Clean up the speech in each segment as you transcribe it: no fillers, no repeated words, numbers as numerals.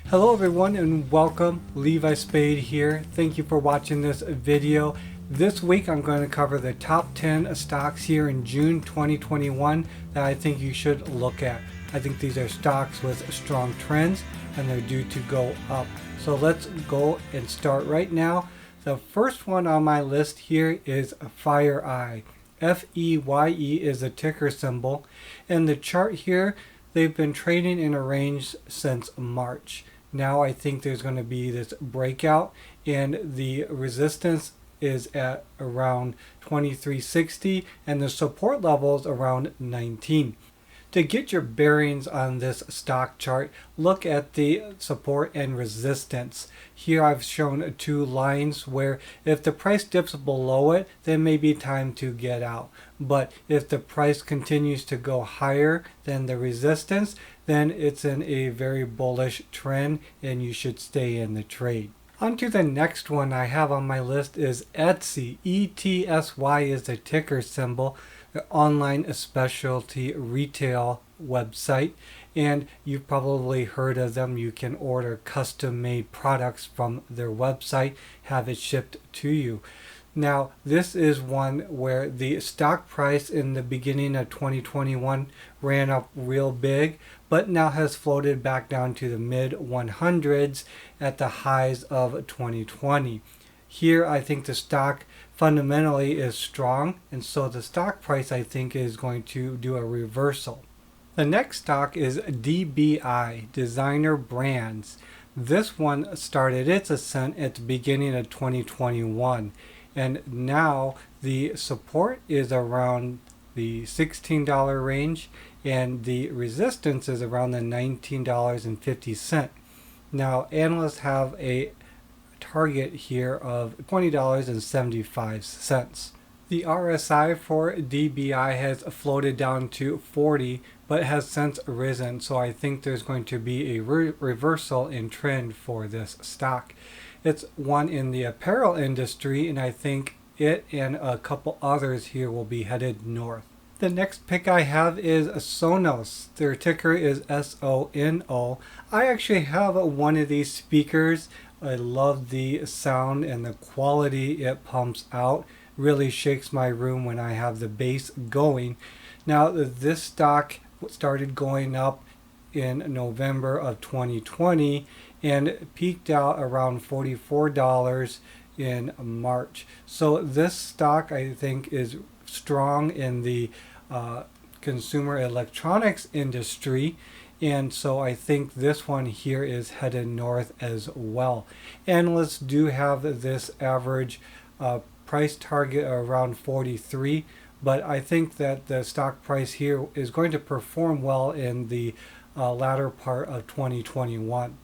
Hello everyone and welcome. Levi Spade here. Thank you for watching this video. This week I'm going to cover the top 10 stocks here in June 2021 that I think you should look at. I think these are stocks with strong trends and they're due to go up. So let's go and start right now. The first one on my list here is FireEye. FEYE is a ticker symbol, and the chart here, they've been trading in a range since March. Now I think there's going to be this breakout, and the resistance is at around 2360 and the support levels around 19. To get your bearings on this stock chart, look at the support and resistance. Here I've shown two lines where if the price dips below it, then maybe time to get out. But if the price continues to go higher than the resistance, then it's in a very bullish trend and you should stay in the trade. On to the next one I have on my list is Etsy. ETSY is the ticker symbol, the online specialty retail website, and you've probably heard of them. You can order custom made products from their website, have it shipped to you. Now this is one where the stock price in the beginning of 2021 ran up real big, but now has floated back down to the mid 100s at the highs of 2020. Here I think the stock fundamentally is strong, and so the stock price I think is going to do a reversal. The next stock is DBI, Designer Brands. This one started its ascent at the beginning of 2021, and now the support is around the $16 range and the resistance is around the $19.50. Now analysts have a target here of $20.75. The RSI for DBI has floated down to 40 but has since risen, so I think there's going to be a reversal in trend for this stock. It's one in the apparel industry, and I think it and a couple others here will be headed north. The next pick I have is Sonos. Their ticker is SONO. I actually have one of these speakers. I love the sound and the quality it pumps out. Really shakes my room when I have the bass going. Now this stock started going up in November of 2020 and peaked out around $44 in March. So this stock I think is strong in the consumer electronics industry, and so I think this one here is headed north as well. Analysts do have this average price target around 43, but I think that the stock price here is going to perform well in the latter part of 2021.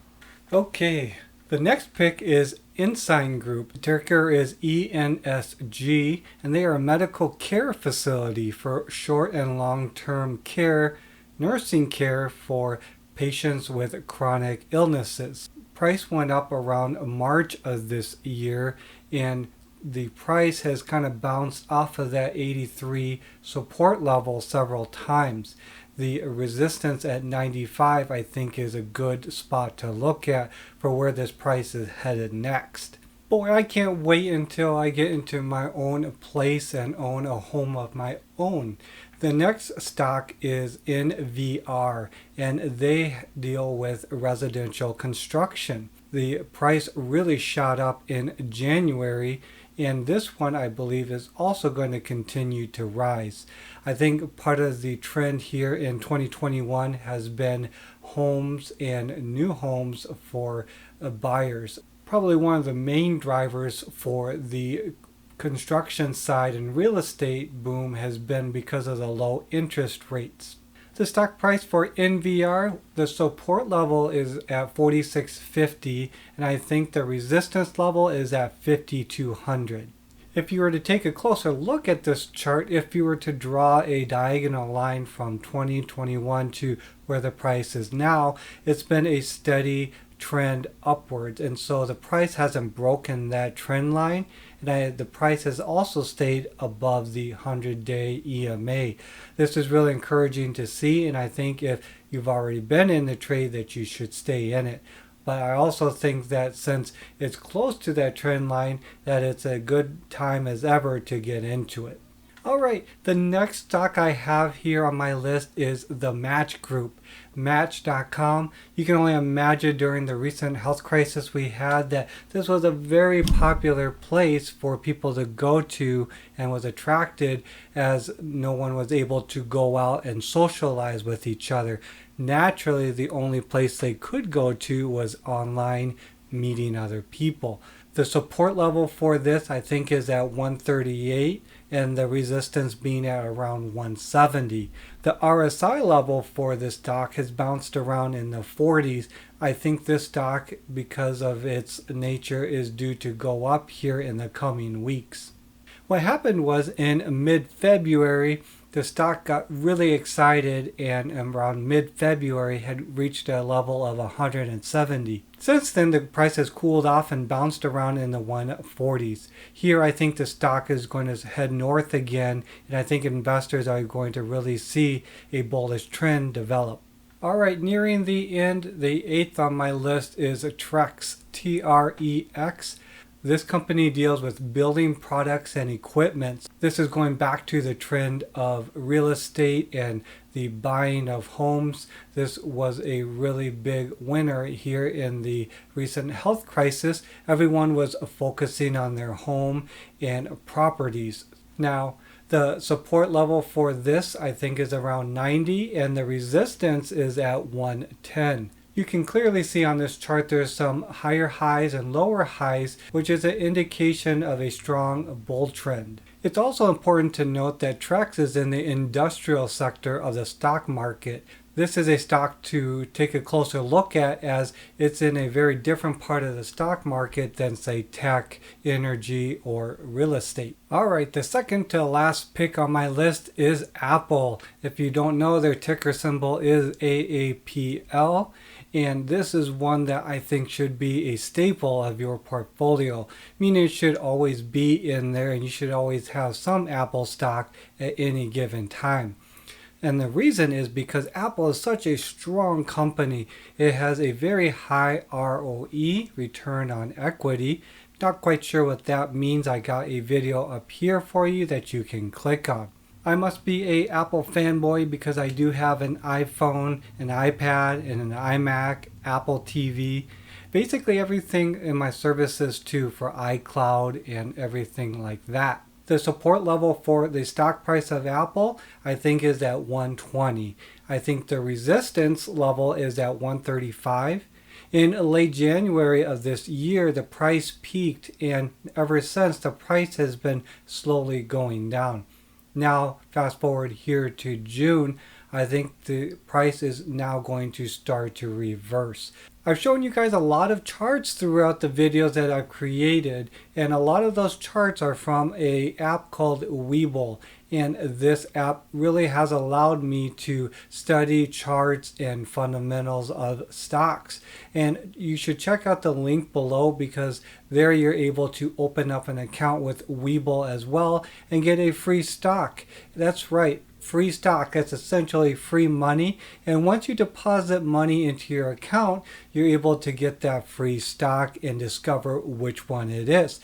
Okay, the next pick is Insign Group. The ticker is ENSG, and they are a medical care facility for short and long-term care, nursing care for patients with chronic illnesses. Price went up around March of this year, and the price has kind of bounced off of that 83 support level several times. The resistance at 95 I think is a good spot to look at for where this price is headed next. Boy, I can't wait until I get into my own place and own a home of my own. The next stock is NVR, and they deal with residential construction. The price really shot up in January, and this one I believe is also going to continue to rise. I think part of the trend here in 2021 has been homes and new homes for buyers. Probably one of the main drivers for the construction side and real estate boom has been because of the low interest rates. The stock price for NVR, the support level is at 46.50, and I think the resistance level is at 5200. If you were to take a closer look at this chart, if you were to draw a diagonal line from 2021 to where the price is now, it's been a steady trend upwards, and so the price hasn't broken that trend line, and the price has also stayed above the 100-day EMA. This is really encouraging to see, and I think if you've already been in the trade that you should stay in it. but I also think that since it's close to that trend line, that it's a good time as ever to get into it. Alright, the next stock I have here on my list is the Match Group. Match.com. You can only imagine during the recent health crisis we had that this was a very popular place for people to go to and was attracted as no one was able to go out and socialize with each other. Naturally, the only place they could go to was online, meeting other people. The support level for this I think is at 138 and the resistance being at around 170. The RSI level for this stock has bounced around in the 40s. I think this stock, because of its nature, is due to go up here in the coming weeks. What happened was in mid-February, the stock got really excited and around mid-February had reached a level of 170. Since then, the price has cooled off and bounced around in the 140s. Here, I think the stock is going to head north again, and I think investors are going to really see a bullish trend develop. Alright, nearing the end, the 8th on my list is Trex, T-R-E-X. This company deals with building products and equipment. This is going back to the trend of real estate and the buying of homes. This was a really big winner here in the recent health crisis. Everyone was focusing on their home and properties. Now, the support level for this I think is around 90 and the resistance is at 110. You can clearly see on this chart there's some higher highs and lower highs, which is an indication of a strong bull trend. It's also important to note that Trex is in the industrial sector of the stock market. This is a stock to take a closer look at as it's in a very different part of the stock market than say tech, energy, or real estate. Alright, the second to last pick on my list is Apple. If you don't know, their ticker symbol is AAPL. And this is one that I think should be a staple of your portfolio, meaning it should always be in there and you should always have some Apple stock at any given time. And the reason is because Apple is such a strong company. It has a very high ROE, return on equity. Not quite sure what that means. I got a video up here for you that you can click on. I must be a Apple fanboy because I do have an iPhone, an iPad, and an iMac, Apple TV. Basically everything in my services too for iCloud and everything like that. The support level for the stock price of Apple I think is at 120. I think the resistance level is at 135. In late January of this year, the price peaked and ever since the price has been slowly going down. Now, fast forward here to June, I think the price is now going to start to reverse. I've shown you guys a lot of charts throughout the videos that I've created, and a lot of those charts are from an app called Weeble. And this app really has allowed me to study charts and fundamentals of stocks. And you should check out the link below because there you're able to open up an account with Weeble as well and get a free stock. That's right. Free stock. That's essentially free money, and once you deposit money into your account, you're able to get that free stock and discover which one it is.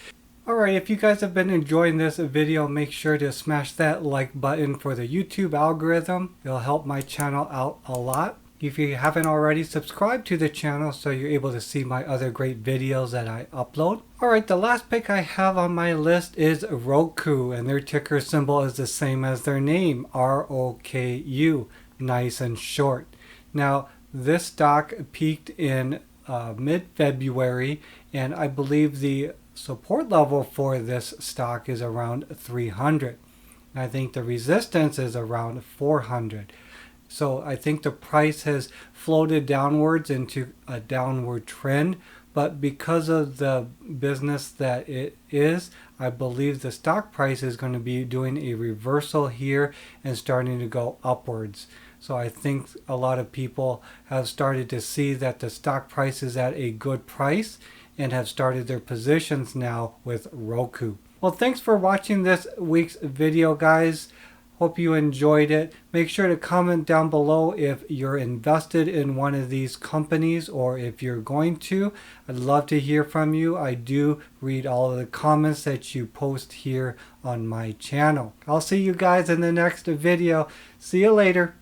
Alright, if you guys have been enjoying this video, make sure to smash that like button for the YouTube algorithm. It'll help my channel out a lot. If you haven't already, subscribe to the channel so you're able to see my other great videos that I upload. Alright, the last pick I have on my list is Roku, and their ticker symbol is the same as their name, R-O-K-U, nice and short. Now, this stock peaked in mid-February, and I believe the support level for this stock is around 300. I think the resistance is around 400. So I think the price has floated downwards into a downward trend, but because of the business that it is, I believe the stock price is going to be doing a reversal here and starting to go upwards. So I think a lot of people have started to see that the stock price is at a good price and have started their positions now with Roku. Well, thanks for watching this week's video, guys. Hope you enjoyed it. Make sure to comment down below if you're invested in one of these companies or if you're going to. I'd love to hear from you. I do read all of the comments that you post here on my channel. I'll see you guys in the next video. See you later.